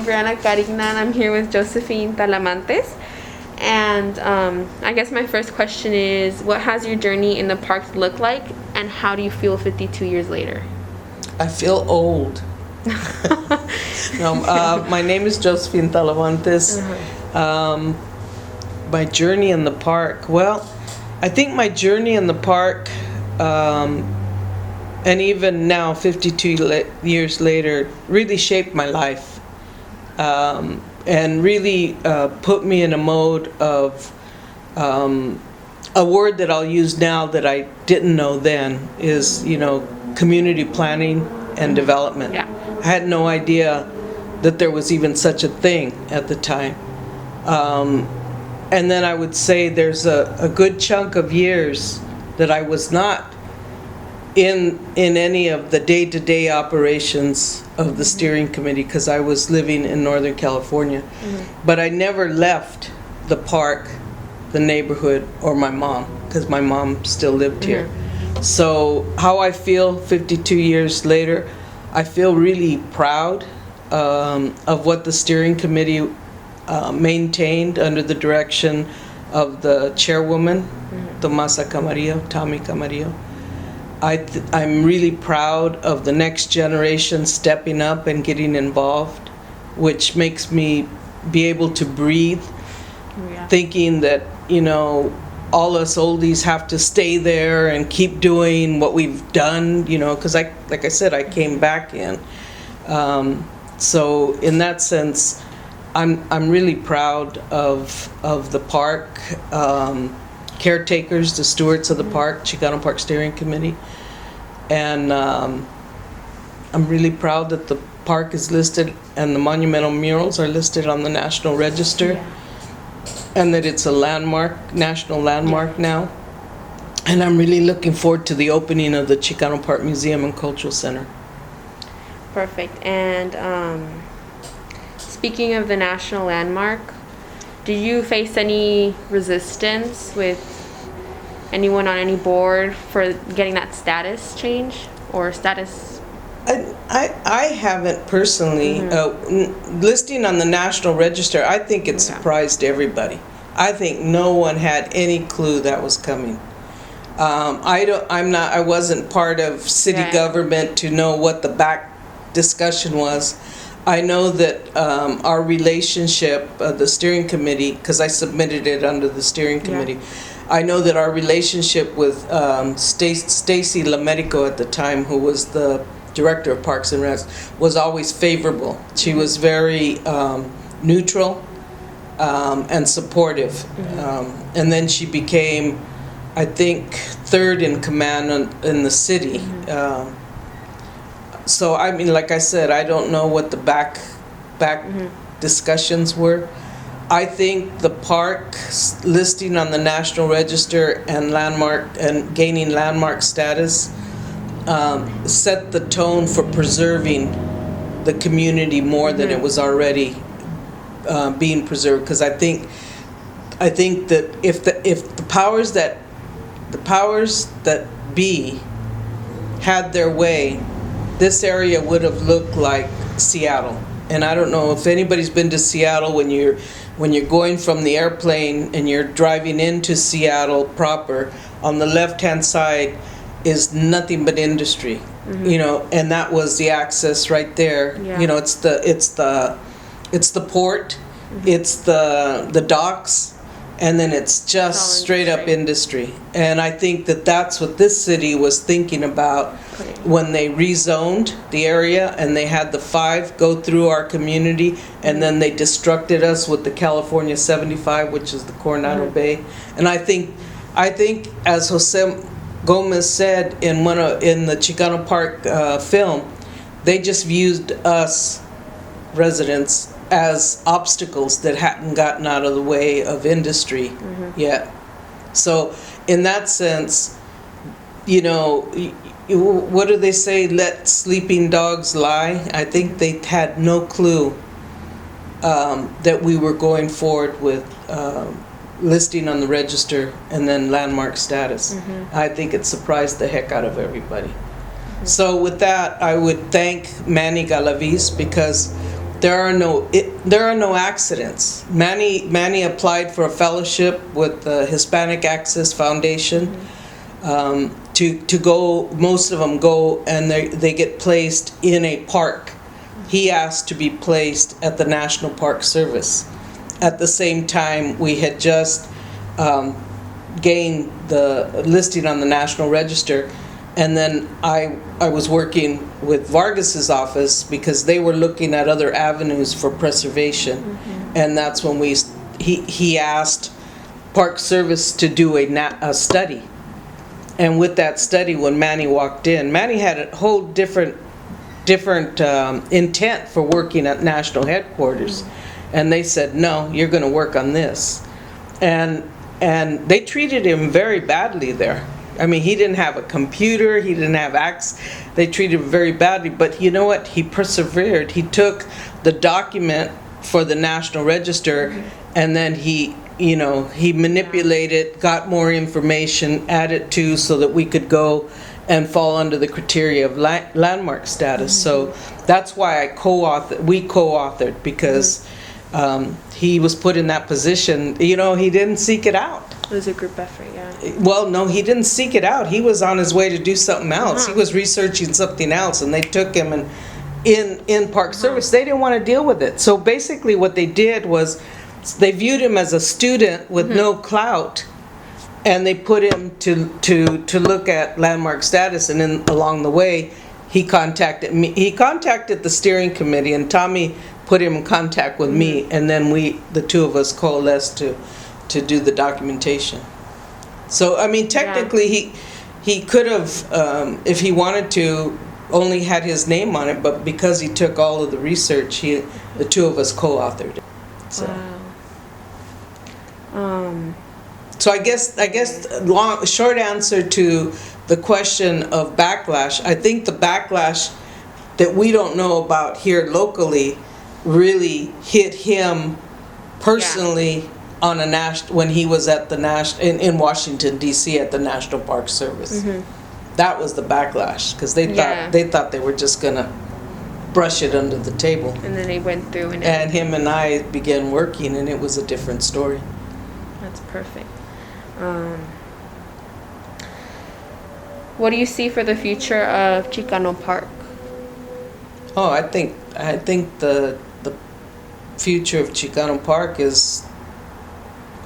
Brianna Carignan. I'm here with Josephine Talamantez. And I guess my first question is, what has your journey in the parks looked like, and how do you feel 52 years later? I feel old. My name is Josephine Talamantez. My journey in the park, well, I think my journey in the park, and even now 52 years later, really shaped my life, and really put me in a mode of a word that I'll use now that I didn't know then is, community planning and development. Yeah. I had no idea that there was even such a thing at the time. And then I would say there's a good chunk of years that I was not in any of the day-to-day operations of the steering committee because I was living in Northern California. But I never left the park, the neighborhood, or my mom, because my mom still lived here. So how I feel 52 years later, I feel really proud of what the steering committee maintained under the direction of the chairwoman, Tomasa Camarillo, Tommy Camarillo. I'm really proud of the next generation stepping up and getting involved, which makes me be able to breathe, thinking that, all us oldies have to stay there and keep doing what we've done, because like I said, I came back in. So in that sense, I'm really proud of the park caretakers, the stewards of the park, Chicano Park Steering Committee, and I'm really proud that the park is listed and the monumental murals are listed on the National Register, and that it's a national landmark now. And I'm really looking forward to the opening of the Chicano Park Museum and Cultural Center. Perfect. And speaking of the national landmark, did you face any resistance with anyone on any board for getting that status change or status? I haven't personally. Listing on the National Register, I think it surprised everybody. I think no one had any clue that was coming. I wasn't part of city government to know what the back discussion was. I know that our relationship, the steering committee, because I submitted it under the steering committee, I know that our relationship with Stacy LaMedico at the time, who was the director of Parks and Recs, was always favorable. She was very neutral and supportive. And then she became, I think, third in command in the city. So, I mean, like I said, I don't know what the back discussions were. I think the park listing on the National Register and gaining landmark status set the tone for preserving the community more than it was already being preserved. Because I think that if the powers that be had their way, this area would have looked like Seattle. And I don't know if anybody's been to Seattle. When you're going from the airplane and you're driving into Seattle proper, on the left-hand side is nothing but industry, and that was the access right there. It's the port, it's the docks, and then it's just straight up industry. And I think that that's what this city was thinking about when they rezoned the area and they had the 5 go through our community, and then they destructed us with the California 75, which is the Coronado Bay. And I think as Jose Gomez said in the Chicano Park film, they just viewed us residents as obstacles that hadn't gotten out of the way of industry yet. So in that sense, what do they say? Let sleeping dogs lie. I think they had no clue that we were going forward with listing on the register and then landmark status. I think it surprised the heck out of everybody. So with that, I would thank Manny Galaviz, because there are no accidents. Manny applied for a fellowship with the Hispanic Access Foundation. To go, most of them go and they get placed in a park. He asked to be placed at the National Park Service. At the same time, we had just gained the listing on the National Register, and then I was working with Vargas's office because they were looking at other avenues for preservation, and that's when he asked Park Service to do a study. And with that study, when Manny walked in, Manny had a whole different intent for working at national headquarters. And they said, no, you're going to work on this. And they treated him very badly there. I mean, he didn't have a computer, he didn't have access. They treated him very badly, but you know what? He persevered. He took the document for the National Register, and then he manipulated, got more information, added to so that we could go and fall under the criteria of landmark status. So that's why we co-authored, because he was put in that position. He didn't seek it out. It was a group effort, yeah. Well, no, he didn't seek it out. He was on his way to do something else. He was researching something else, and they took him, and in Park Service, they didn't want to deal with it. So basically what they did was they viewed him as a student with no clout, and they put him to look at landmark status. And then along the way, he contacted me. He contacted the steering committee, and Tommy put him in contact with me, and then the two of us coalesced to do the documentation. So I mean, technically, he could have, if he wanted to, only had his name on it, but because he took all of the research, the two of us co-authored it. So. Wow. So I guess short answer to the question of backlash. I think the backlash that we don't know about here locally really hit him personally on when he was at the in Washington D.C. at the National Park Service. That was the backlash, because they thought they were just gonna brush it under the table. And then they went through and him and I began working, and it was a different story. That's perfect. What do you see for the future of Chicano Park? Oh, I think the future of Chicano Park is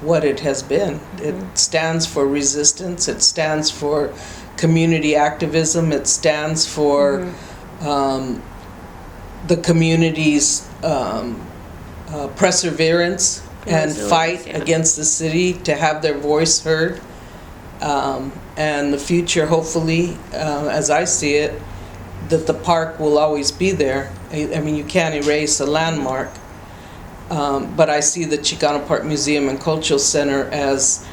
what it has been. It stands for resistance. It stands for community activism. It stands for the community's perseverance and fight against the city to have their voice heard. And the future, hopefully, as I see it, that the park will always be there. I mean, you can't erase a landmark. But I see the Chicano Park Museum and Cultural Center as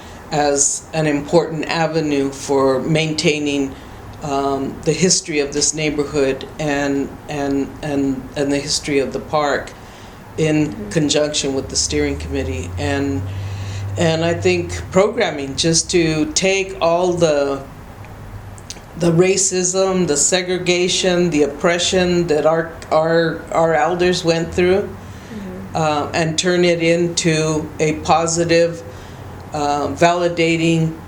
an important avenue for maintaining the history of this neighborhood and the history of the park in conjunction with the steering committee. And I think programming, just to take all the racism, the segregation, the oppression that our elders went through, and turn it into a positive, validating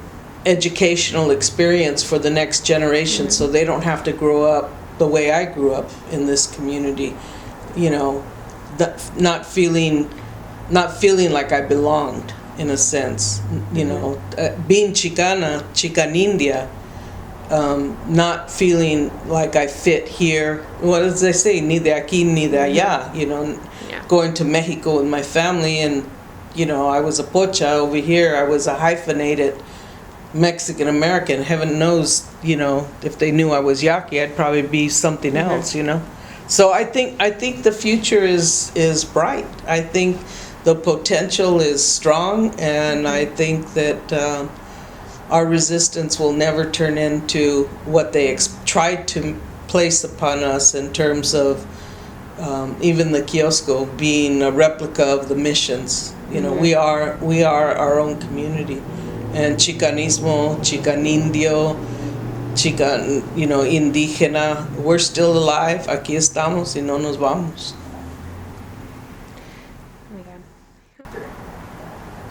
educational experience for the next generation, so they don't have to grow up the way I grew up in this community, not feeling like I belonged, in a sense, being Chicana, Chicanindia, not feeling like I fit here. What does they say? Ni de aquí, ni de allá, going to Mexico with my family, and I was a pocha over here. I was a hyphenated Mexican American. Heaven knows, if they knew I was Yaqui, I'd probably be something else, So I think the future is bright. I think the potential is strong, and I think that our resistance will never turn into what they tried to place upon us in terms of even the kiosco being a replica of the missions. We are our own community, and Chicanismo, Chicanindio, indígena, we're still alive. Aquí estamos y no nos vamos.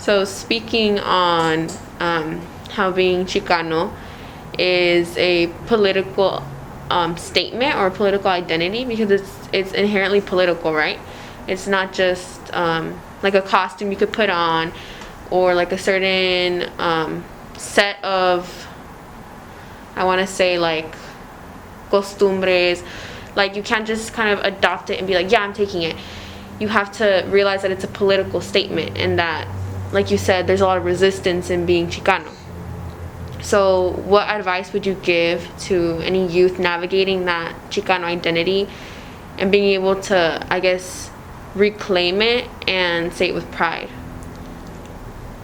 So speaking on how being Chicano is a political statement or political identity, because it's inherently political, right? It's not just like a costume you could put on, or like a certain set of, I want to say, like costumbres. Like, you can't just kind of adopt it and be like, yeah, I'm taking it. You have to realize that it's a political statement, and that, like you said, there's a lot of resistance in being Chicano. So what advice would you give to any youth navigating that Chicano identity and being able to, I guess, reclaim it and say it with pride?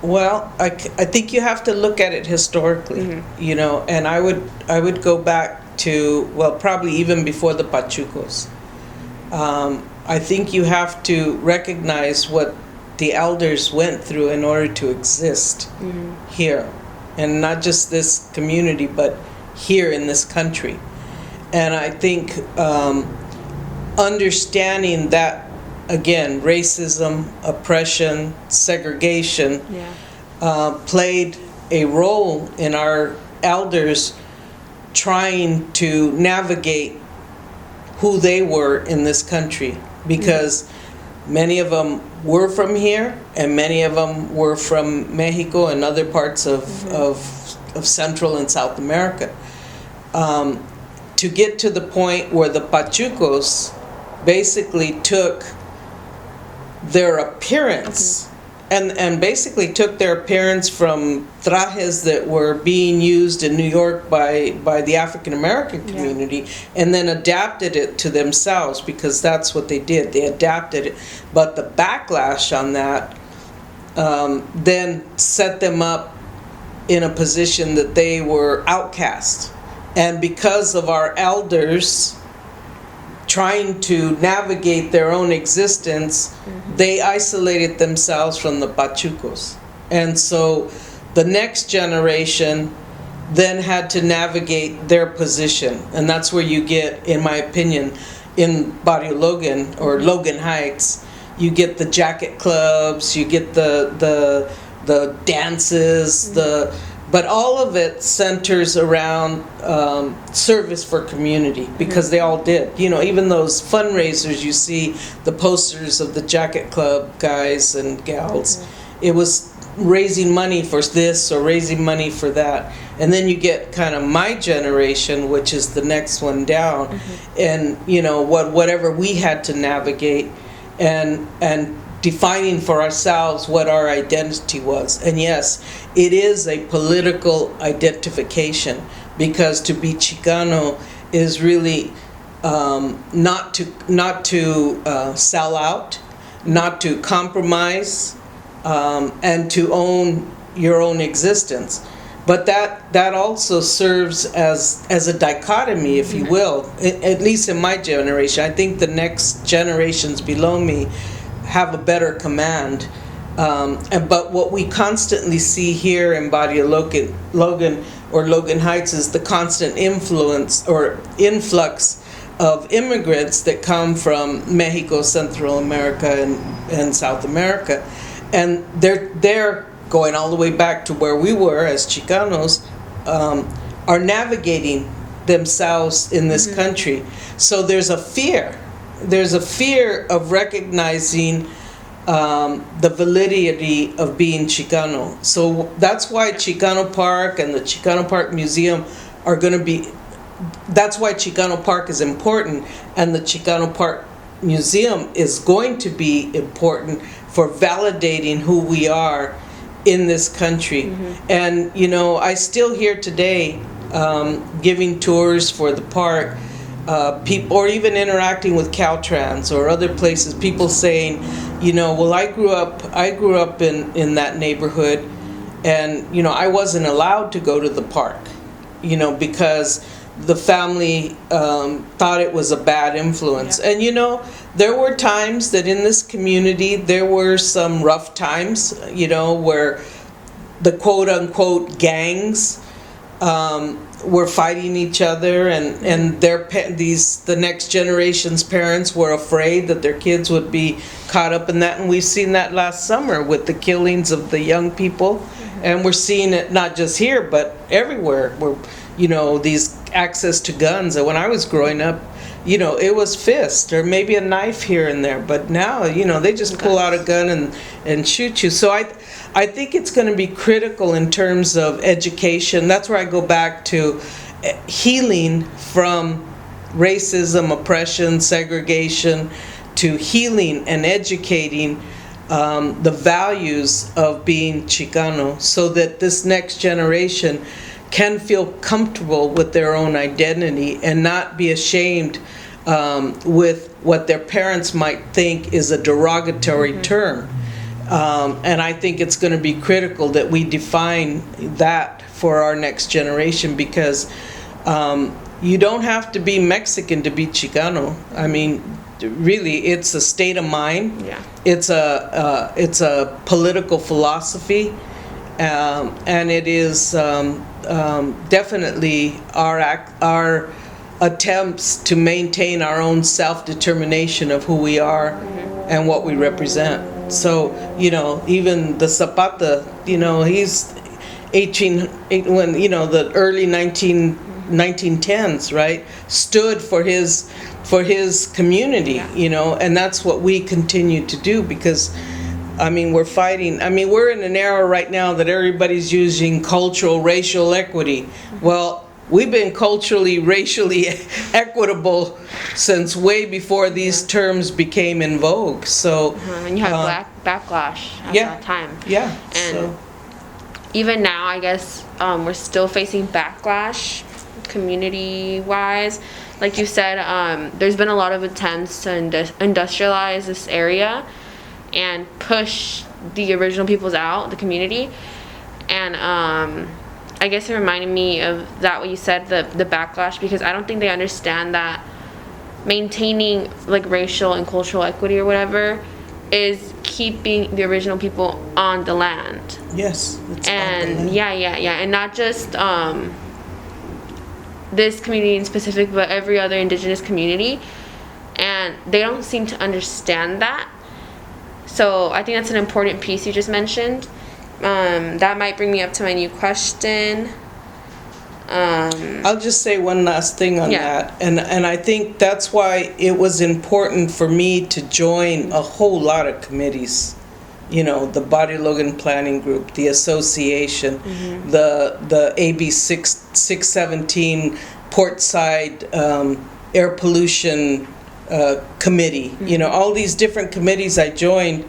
Well, I think you have to look at it historically, you know, and I would go back to, well, probably even before the Pachucos. I think you have to recognize what the elders went through in order to exist here, and not just this community, but here in this country. And I think understanding that, again, racism, oppression, segregation played a role in our elders trying to navigate who they were in this country, because many of them were from here, and many of them were from Mexico and other parts of Central and South America. To get to the point where the Pachucos basically took their appearance and basically took their appearance from trajes that were being used in New York by the African American community, and then adapted it to themselves, because that's what they did. They adapted it. But the backlash on that then set them up in a position that they were outcast. And because of our elders trying to navigate their own existence, they isolated themselves from the Pachucos. And so the next generation then had to navigate their position. And that's where you get, in my opinion, in Barrio Logan or Logan Heights, you get the jacket clubs, you get the dances, but all of it centers around service for community, because they all did. You know, even those fundraisers, you see the posters of the jacket club guys and gals. It was raising money for this or raising money for that. And then you get kind of my generation, which is the next one down, and, you know, whatever we had to navigate and defining for ourselves what our identity was. And yes, it is a political identification, because to be Chicano is really not to sell out, not to compromise, and to own your own existence. But that also serves as a dichotomy, if you will, at least in my generation. I think the next generations below me have a better command. But what we constantly see here in Barrio Logan or Logan Heights is the constant influence or influx of immigrants that come from Mexico, Central America, and South America. And they're going all the way back to where we were as Chicanos, are navigating themselves in this country. So there's a fear. There's a fear of recognizing the validity of being Chicano. So that's why Chicano Park and the Chicano Park Museum are going to be, that's why Chicano Park is important, and the Chicano Park Museum is going to be important for validating who we are in this country. And, you know, I still hear today, giving tours for the park, people, or even interacting with Caltrans or other places, people saying, you know, well, I grew up in that neighborhood, and, you know, I wasn't allowed to go to the park, you know, because the family thought it was a bad influence. And, you know, there were times that in this community there were some rough times, you know, where the quote-unquote gangs were fighting each other, and the next generation's parents were afraid that their kids would be caught up in that, and we've seen that last summer with the killings of the young people, and we're seeing it not just here but everywhere, where these access to guns. And when I was growing up, it was fist or maybe a knife here and there, but now they just pull out a gun and shoot you. So I think it's going to be critical in terms of education. That's where I go back to healing from racism, oppression, segregation, to healing and educating the values of being Chicano, so that this next generation can feel comfortable with their own identity and not be ashamed with what their parents might think is a derogatory term. And I think it's going to be critical that we define that for our next generation, because you don't have to be Mexican to be Chicano. I mean, really, it's a state of mind. Yeah. It's a political philosophy, and it is definitely our attempts to maintain our own self-determination of who we are and what we represent. So, even the Zapata, he's when, the early 1910s, right, stood for his community, and that's what we continue to do, because we're fighting. We're in an era right now that everybody's using cultural, racial equity. Well, we've been culturally, racially equitable since way before these terms became in vogue. So, and you had backlash at that time. Yeah. And even now, I guess we're still facing backlash community-wise. Like you said, there's been a lot of attempts to industrialize this area and push the original peoples out, the community. And I guess it reminded me of that, what you said, the backlash, because I don't think they understand that maintaining like racial and cultural equity or whatever is keeping the original people on the land. Yes. And yeah, and not just this community in specific, but every other indigenous community, and they don't seem to understand that. So I think that's an important piece you just mentioned. That might bring me up to my new question. I'll just say one last thing on that, and I think that's why it was important for me to join a whole lot of committees. The Body Logan Planning Group, the association, the AB 617 Portside Air Pollution Committee. All these different committees I joined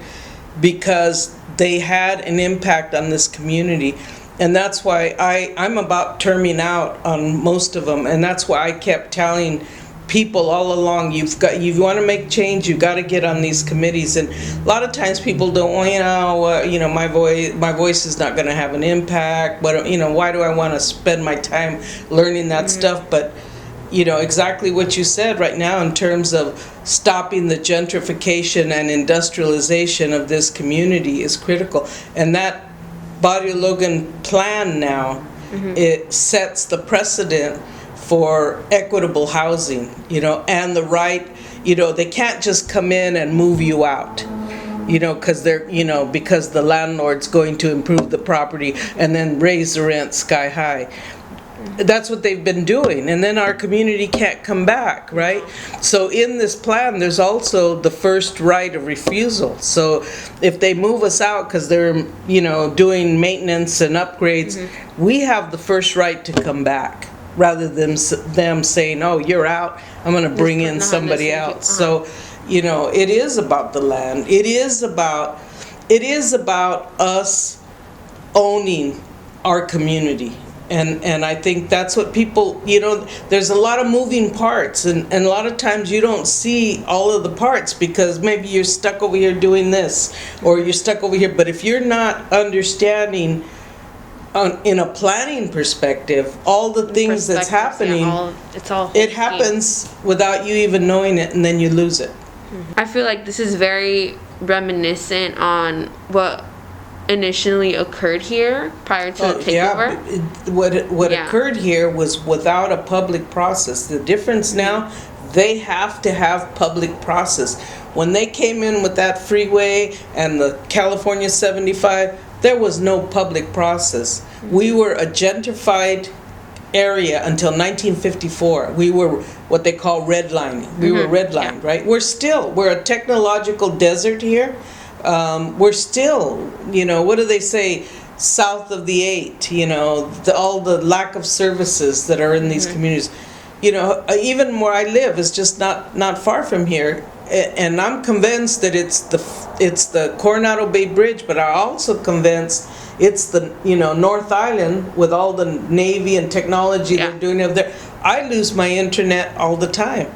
because they had an impact on this community. And that's why I'm about terming out on most of them, and that's why I kept telling people all along, you want to make change, you've got to get on these committees. And a lot of times people don't, my voice is not going to have an impact, but why do I want to spend my time learning that stuff? But exactly what you said right now in terms of stopping the gentrification and industrialization of this community is critical. And that Body Logan plan now, it sets the precedent for equitable housing, and the right, they can't just come in and move you out, because because the landlord's going to improve the property and then raise the rent sky high. That's what they've been doing, and then our community can't come back, right? So in this plan, there's also the first right of refusal. So if they move us out because they're, doing maintenance and upgrades, we have the first right to come back, rather than them saying, "Oh, you're out. I'm going to bring in somebody else." So, it is about the land. It is about us owning our community. And I think that's what people, there's a lot of moving parts, and a lot of times you don't see all of the parts because maybe you're stuck over here doing this, or you're stuck over here. But if you're not understanding in a planning perspective all the things that's happening, it happens without you even knowing it, and then you lose it. I feel like this is very reminiscent on what initially occurred here prior to the takeover. What occurred here was without a public process. The difference now, they have to have public process. When they came in with that freeway and the California 75, there was no public process. We were a gentrified area until 1954. We were what they call redlining. We were redlined, right? We're a technological desert here. We're still, what do they say, south of the 8, all the lack of services that are in these communities. Even where I live is just not far from here. And I'm convinced that it's the Coronado Bay Bridge, but I'm also convinced it's the North Island with all the Navy and technology they're doing over there. I lose my internet all the time,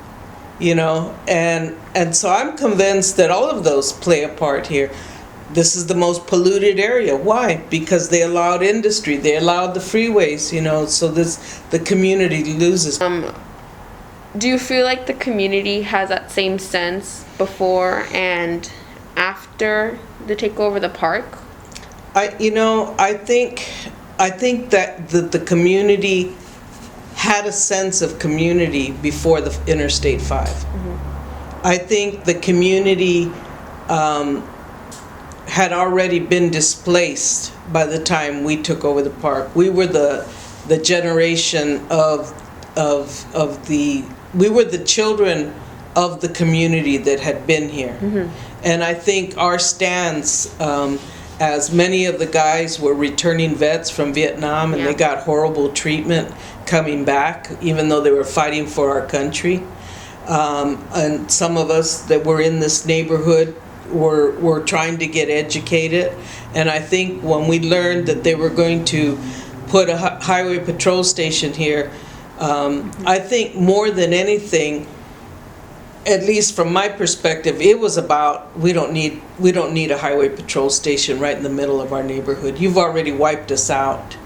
and so I'm convinced that all of those play a part here. This is the most polluted area. Why? Because they allowed industry, they allowed the freeways, so the community loses. Do you feel like the community has that same sense before and after the takeover of the park? I think that the community had a sense of community before the Interstate 5. I think the community had already been displaced by the time we took over the park. We were the generation we were the children of the community that had been here. And I think our stance, as many of the guys were returning vets from Vietnam and they got horrible treatment coming back, even though they were fighting for our country. And some of us that were in this neighborhood were trying to get educated. And I think when we learned that they were going to put a highway patrol station here, I think more than anything, at least from my perspective, it was about we don't need a highway patrol station right in the middle of our neighborhood. You've already wiped us out.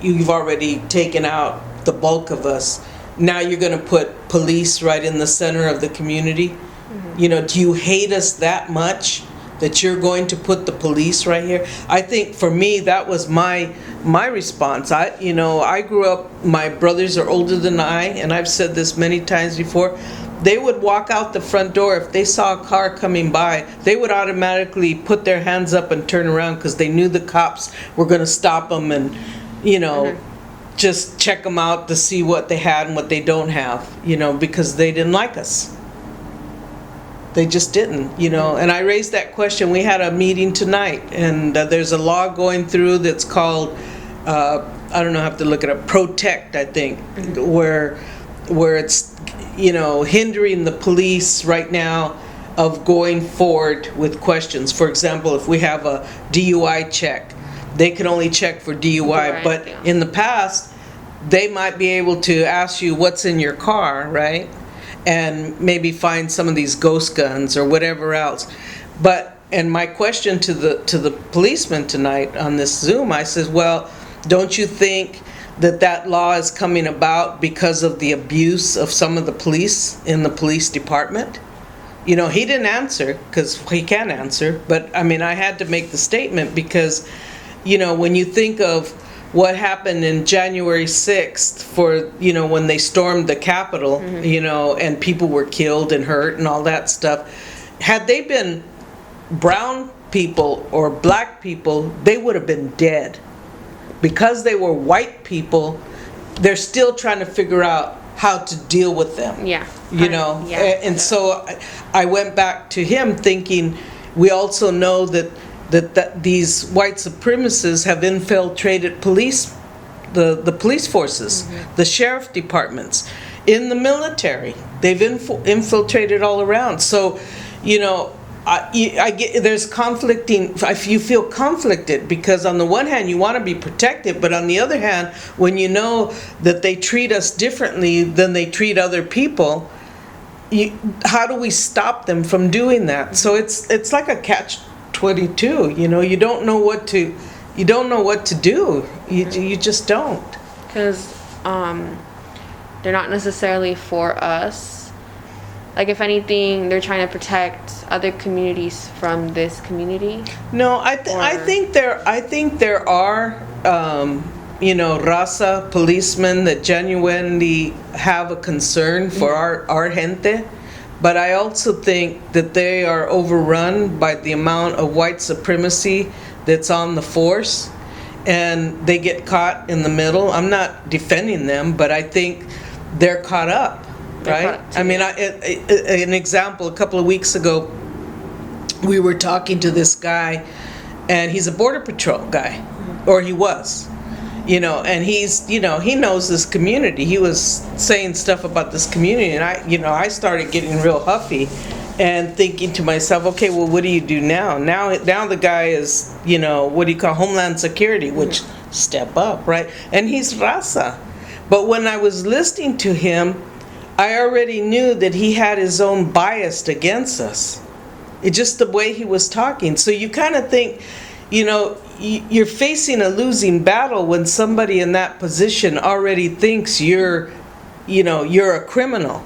You've already taken out the bulk of us. Now you're going to put police right in the center of the community. Do you hate us that much that you're going to put the police right here? I think for me that was my response. I grew up, my brothers are older than I, and I've said this many times before. They would walk out the front door. If they saw a car coming by, they would automatically put their hands up and turn around because they knew the cops were going to stop them and, just check them out to see what they had and what they don't have, because they didn't like us. They just didn't, And I raised that question. We had a meeting tonight, and there's a law going through that's called, I don't know, I have to look it up, Protect, I think, where it's hindering the police right now of going forward with questions. For example, if we have a DUI check, they can only check for DUI, but in the past, they might be able to ask you what's in your car, right? And maybe find some of these ghost guns or whatever else. And my question to the policeman tonight on this Zoom, I said, well, don't you think that law is coming about because of the abuse of some of the police in the police department? He didn't answer because he can't answer, but I had to make the statement because, when you think of what happened in January 6th for, when they stormed the Capitol, and people were killed and hurt and all that stuff, had they been brown people or black people, they would have been dead. Because they were white people, they're still trying to figure out how to deal with them. And so I went back to him thinking, we also know that these white supremacists have infiltrated the police forces, the sheriff departments, in the military. They've infiltrated all around. So, I get there's conflicting. You feel conflicted because on the one hand you want to be protected, but on the other hand, when you know that they treat us differently than they treat other people, how do we stop them from doing that? So it's like a catch-22. You don't know what to do. You just don't. Because they're not necessarily for us, Like, if anything, they're trying to protect other communities from this community? No, I think there are raza policemen that genuinely have a concern for our gente, but I also think that they are overrun by the amount of white supremacy that's on the force, and they get caught in the middle. I'm not defending them, but I think they're caught up. Right? I mean, an example, a couple of weeks ago, we were talking to this guy, and he's a Border Patrol guy, or he was, and he's, he knows this community. He was saying stuff about this community, and I started getting real huffy and thinking to myself, okay, well, what do you do now? Now the guy is, what do you call Homeland Security, which step up, right? And he's raza. But when I was listening to him, I already knew that he had his own bias against us. It's just the way he was talking. So you kind of think, you're facing a losing battle when somebody in that position already thinks you're a criminal.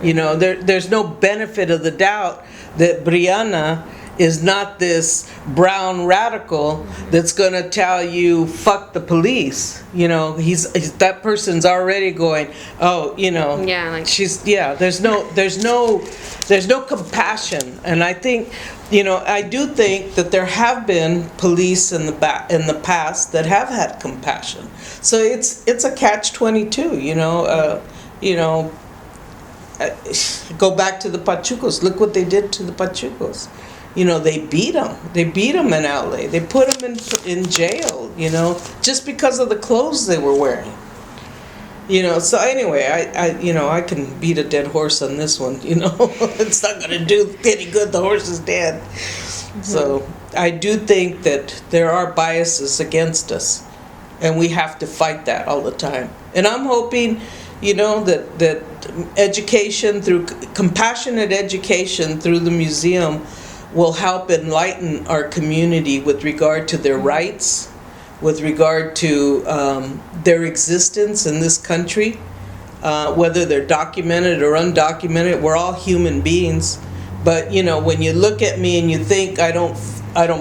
There's no benefit of the doubt that Brianna is not this brown radical that's gonna tell you fuck the police. That person's already going, Yeah, like there's no compassion. And I think, I do think that there have been police in the past that have had compassion. So it's a catch-22, go back to the Pachucos. Look what they did to the Pachucos. They beat them. They beat them in LA. They put them in jail, just because of the clothes they were wearing. So anyway, I can beat a dead horse on this one, It's not going to do any good. The horse is dead. Mm-hmm. So I do think that there are biases against us, and we have to fight that all the time. And I'm hoping, that education, through compassionate education through the museum, will help enlighten our community with regard to their rights, with regard to their existence in this country, whether they're documented or undocumented. We're all human beings, but when you look at me and you think I don't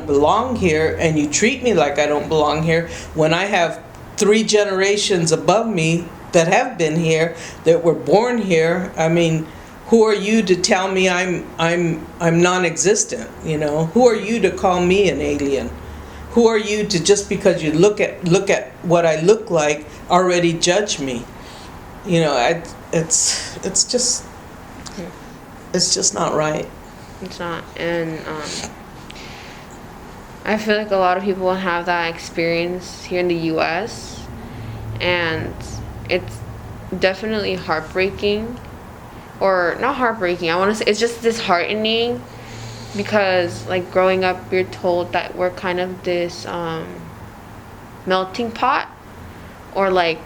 belong here, and you treat me like I don't belong here, when I have 3 generations above me that have been here, that were born here, I mean, who are you to tell me I'm non-existent? Who are you to call me an alien? Who are you to, just because you look at what I look like, already judge me? It's just not right. It's not. And I feel like a lot of people have that experience here in the U.S., and it's definitely heartbreaking. Or not heartbreaking, I want to say it's just disheartening, because like growing up, you're told that we're kind of this melting pot, or like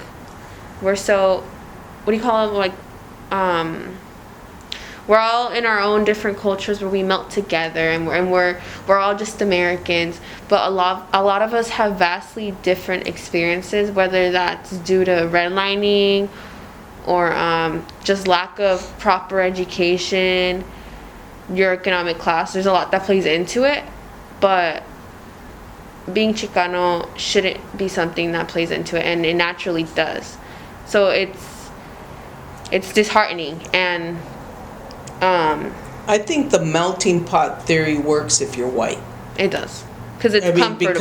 we're so, what do you call it, like we're all in our own different cultures where we melt together, and we're all just Americans. But a lot of us have vastly different experiences, whether that's due to redlining or just lack of proper education, your economic class. There's a lot that plays into it, but being Chicano shouldn't be something that plays into it, and it naturally does. So it's disheartening. And I think the melting pot theory works if you're white. It does. Because it's comfortable.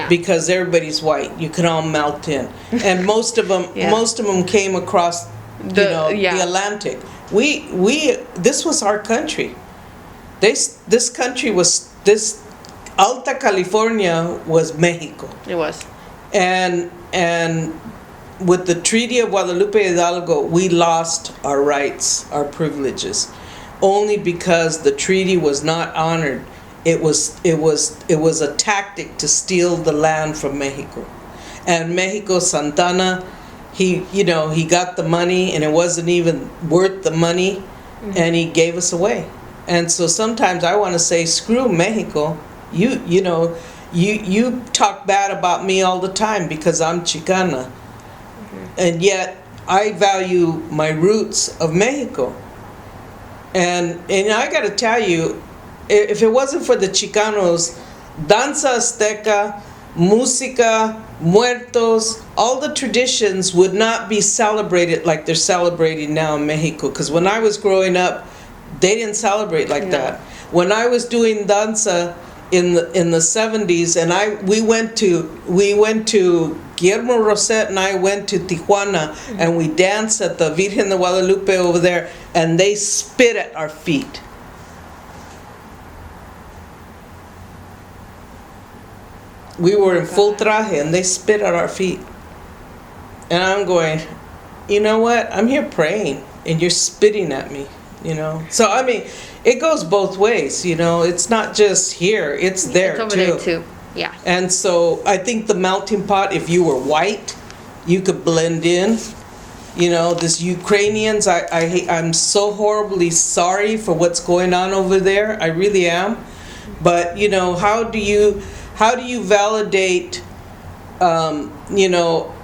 Because everybody's white, you can all melt in, and most of them came across the Atlantic. This was our country. This country was, this Alta California was Mexico. It was. And with the Treaty of Guadalupe Hidalgo, we lost our rights, our privileges, only because the treaty was not honored. It was a tactic to steal the land from Mexico. And Mexico, Santana, he got the money, and it wasn't even worth the money, and he gave us away. And so sometimes I want to say, screw Mexico. You talk bad about me all the time because I'm Chicana. And yet I value my roots of Mexico. And I got to tell you, if it wasn't for the Chicanos, danza azteca, música, muertos, all the traditions would not be celebrated like they're celebrating now in Mexico. Because when I was growing up, they didn't celebrate like that. When I was doing danza in the 70s, and we went to Guillermo Rosette and I went to Tijuana, and we danced at the Virgen de Guadalupe over there, and they spit at our feet. We were in full traje and they spit at our feet. And I'm going, you know what? I'm here praying and you're spitting at me, you know? So, I mean, it goes both ways, you know? It's not just here, it's there It's over there too. Yeah. And so I think the melting pot, if you were white, you could blend in. You know, this Ukrainians, I'm so horribly sorry for what's going on over there. I really am. But, you know, how do you validate, you know,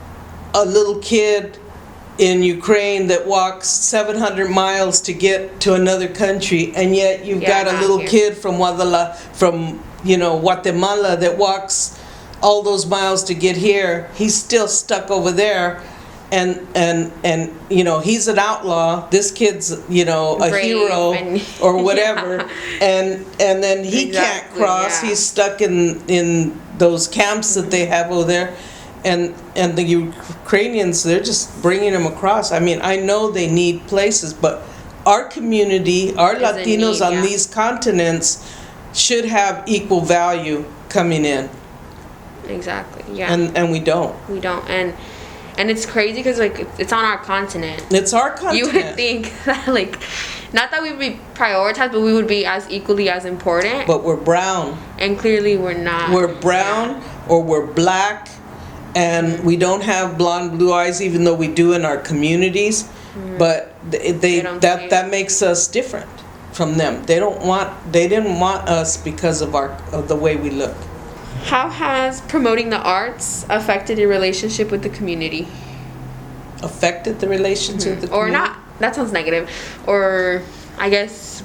a little kid in Ukraine that walks 700 miles to get to another country, and yet you've got a little kid from Guatemala that walks all those miles to get here. He's still stuck over there, and you know, he's an outlaw. This kid's, you know, a Brave hero or whatever, and then he can't cross. Yeah. He's stuck in those camps that they have over there, and the Ukrainians, they're just bringing him across. I mean, I know they need places, but our community, our Latinos on these continents should have equal value coming in. Exactly. Yeah. And we don't. We don't. And it's crazy because, like, it's on our continent. It's our continent. You would think that, like, not that we would be prioritized, but we would be as equally as important. But we're brown. And clearly we're not. We're brown or we're black, and we don't have blonde, blue eyes, even though we do in our communities. But that makes us different from them. They didn't want us because of the way we look. How has promoting the arts affected your relationship with the community? Affected the relationship with the community? Or not? That sounds negative. Or, I guess,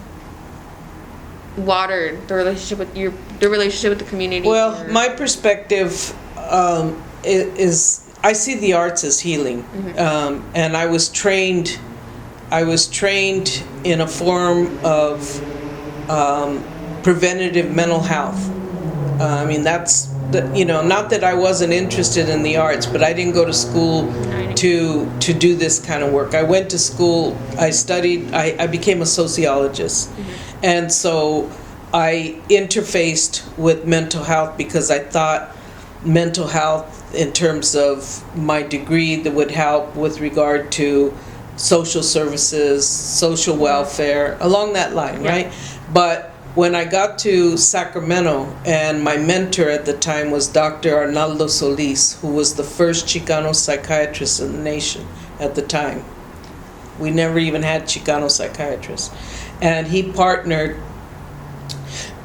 watered the relationship with the community. Well, my perspective is I see the arts as healing, and I was trained in a form of preventative mental health. I mean, that's you know, not that I wasn't interested in the arts, but I didn't go to school to do this kind of work. I went to school, I studied, I became a sociologist, and so I interfaced with mental health because I thought mental health in terms of my degree that would help with regard to social services, social welfare, along that line, right? But when I got to Sacramento, and my mentor at the time was Dr. Arnaldo Solis, who was the first Chicano psychiatrist in the nation at the time. We never even had Chicano psychiatrists. And he partnered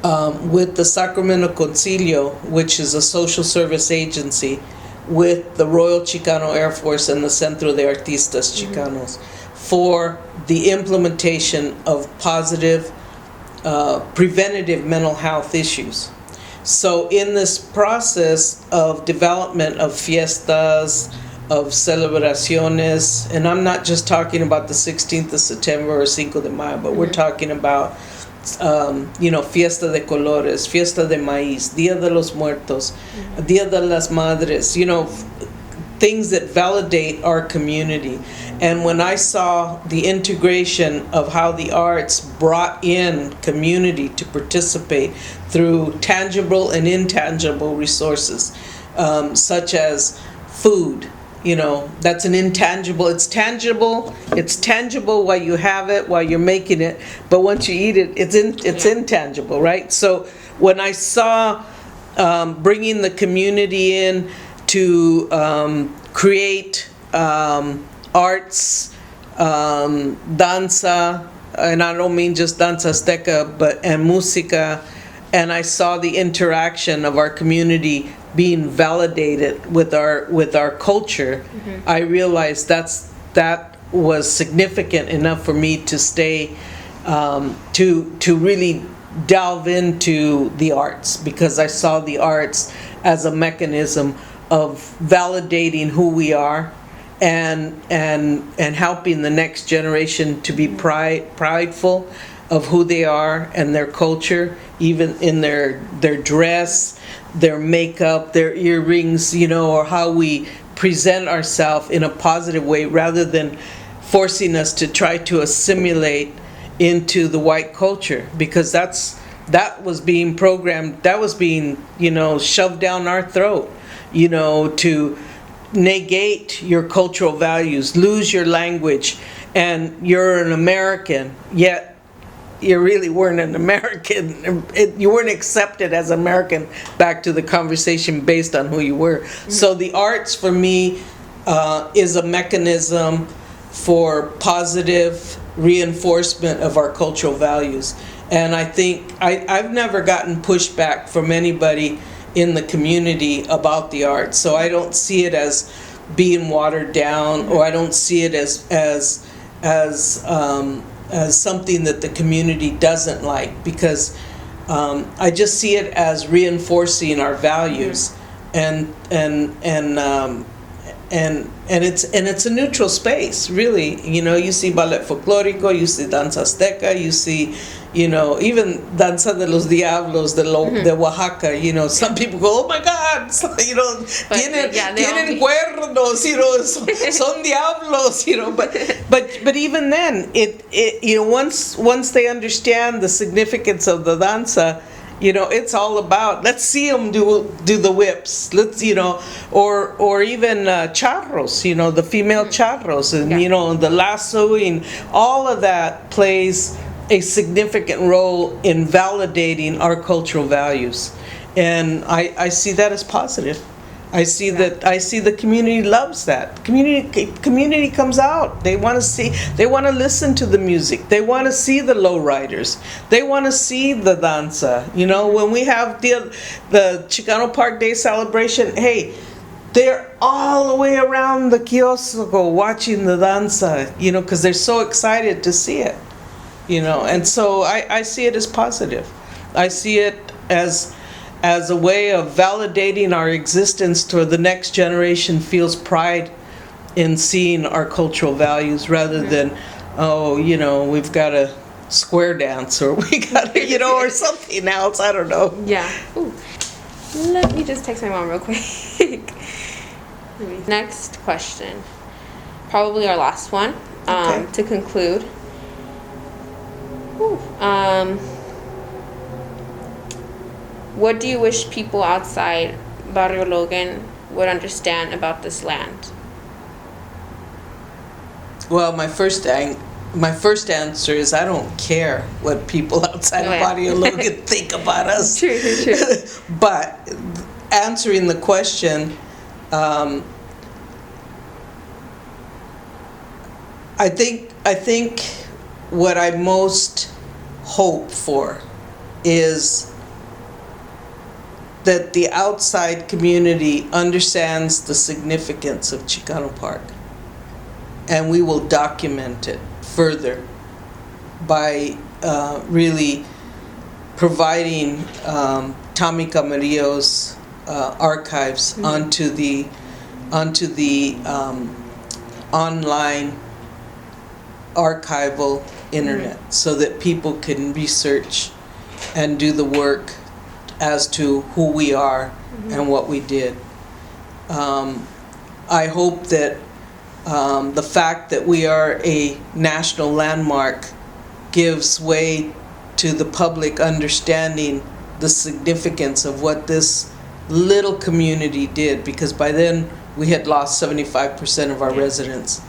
with the Sacramento Concilio, which is a social service agency, with the Royal Chicano Air Force and the Centro de Artistas Chicanos for the implementation of positive preventative mental health issues. So in this process of development of fiestas, of celebraciones, and I'm not just talking about the 16th of September or Cinco de Mayo, but we're talking about you know, Fiesta de Colores, Fiesta de Maíz, Dia de los Muertos, Dia de las Madres, you know, things that validate our community. And when I saw the integration of how the arts brought in community to participate through tangible and intangible resources, such as food, you know, that's an intangible. It's tangible while you have it, while you're making it, but once you eat it, it's intangible, right? So when I saw bringing the community in to create arts, danza, and I don't mean just danza azteca, and música, and I saw the interaction of our community being validated with our culture, I realized that was significant enough for me to stay to really delve into the arts, because I saw the arts as a mechanism of validating who we are, and helping the next generation to be prideful of who they are and their culture, even in their dress, their makeup, their earrings, or how we present ourselves in a positive way, rather than forcing us to try to assimilate into the white culture, because that was being programmed, that was being, shoved down our throat, to negate your cultural values, lose your language, and you're an American, yet you really weren't an American. You weren't accepted as American, back to the conversation, based on who you were. Mm-hmm. So the arts for me is a mechanism for positive reinforcement of our cultural values. And I think I've never gotten pushback from anybody in the community about the arts. So I don't see it as being watered down, or I don't see it as something that the community doesn't like, because I just see it as reinforcing our values, and it's a neutral space, really. You see ballet folklorico, you see danza azteca, you see, even danza de los diablos de Oaxaca. Some people go, oh my God, tienen cuernos, son diablos, but even then, it once they understand the significance of the danza, it's all about, let's see them do the whips, let's, or even charros, the female charros, and the lassoing, all of that plays a significant role in validating our cultural values. And I see that as positive. I see the community loves that. Community comes out. They want to listen to the music. They want to see the lowriders. They want to see the danza. When we have the Chicano Park Day celebration, hey, they're all the way around the kiosco watching the danza, because they're so excited to see it. And so I see it as positive. I see it as a way of validating our existence, to the next generation feels pride in seeing our cultural values, rather than, we've got a square dance, or we got to, or something else. I don't know. Yeah. Ooh. Let me just text my mom real quick. Next question. Probably our last one, Okay. to conclude. What do you wish people outside Barrio Logan would understand about this land? Well, my first answer is, I don't care what people outside of Barrio Logan think about us. True. But answering the question, I think what I most hope for is that the outside community understands the significance of Chicano Park, and we will document it further by really providing Tommy Camarillo's archives onto the online archival internet, so that people can research and do the work as to who we are and what we did. I hope that the fact that we are a national landmark gives way to the public understanding the significance of what this little community did, because by then we had lost 75% of our residents.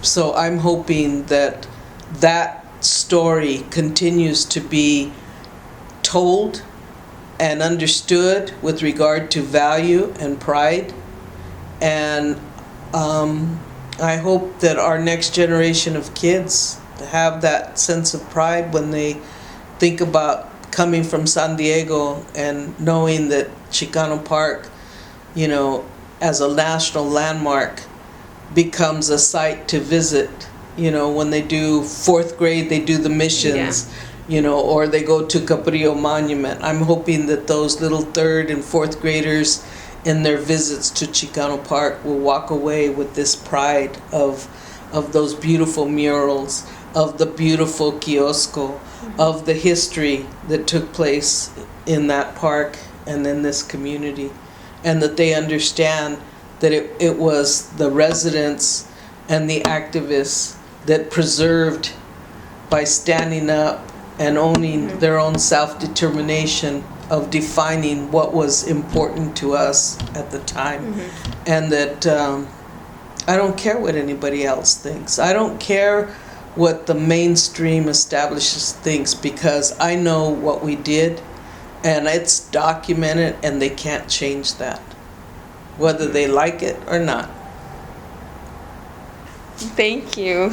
So I'm hoping that story continues to be told and understood with regard to value and pride. And I hope that our next generation of kids have that sense of pride when they think about coming from San Diego and knowing that Chicano Park, you know, as a national landmark, becomes a site to visit You know, when they do 4th grade, they do the missions, you know, or they go to Caprillo Monument. I'm hoping that those little 3rd and 4th graders in their visits to Chicano Park will walk away with this pride of those beautiful murals, of the beautiful kiosco, of the history that took place in that park and in this community, and that they understand that it was the residents and the activists that preserved by standing up and owning their own self-determination of defining what was important to us at the time. And that I don't care what anybody else thinks. I don't care what the mainstream establishes thinks, because I know what we did and it's documented and they can't change that, whether they like it or not. Thank you.